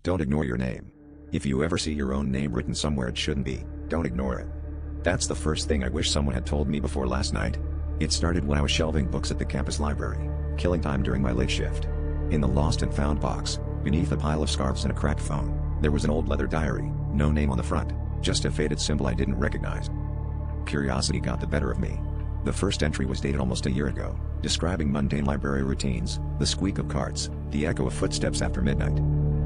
Don't ignore your name. If you ever see your own name written somewhere it shouldn't be, don't ignore it. That's the first thing I wish someone had told me before last night. It started when I was shelving books at the campus library, killing time during my late shift. In the lost and found box, beneath a pile of scarves and a cracked phone, there was an old leather diary, no name on the front, just a faded symbol I didn't recognize. Curiosity got the better of me. The first entry was dated almost a year ago, describing mundane library routines, the squeak of carts, the echo of footsteps after midnight.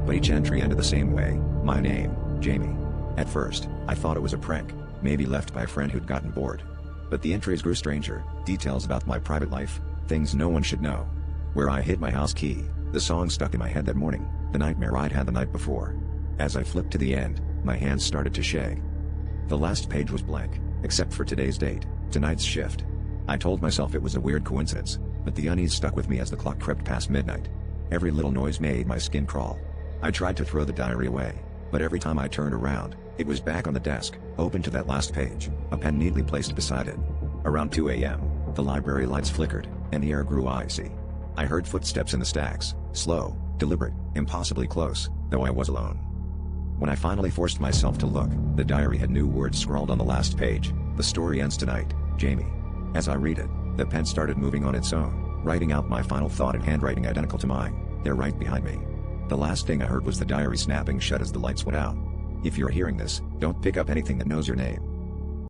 But each entry ended the same way: my name, Jamie. At first, I thought it was a prank, maybe left by a friend who'd gotten bored. But the entries grew stranger, details about my private life, things no one should know. Where I hid my house key, the song stuck in my head that morning, the nightmare I'd had the night before. As I flipped to the end, my hands started to shake. The last page was blank, except for today's date, tonight's shift. I told myself it was a weird coincidence, but the unease stuck with me as the clock crept past midnight. Every little noise made my skin crawl. I tried to throw the diary away, but every time I turned around, it was back on the desk, open to that last page, a pen neatly placed beside it. Around 2 a.m., the library lights flickered, and the air grew icy. I heard footsteps in the stacks, slow, deliberate, impossibly close, though I was alone. When I finally forced myself to look, the diary had new words scrawled on the last page: "The story ends tonight, Jamie." As I read it, the pen started moving on its own, writing out my final thought in handwriting identical to mine. They're right behind me. The last thing I heard was the diary snapping shut as the lights went out. If you're hearing this, don't pick up anything that knows your name.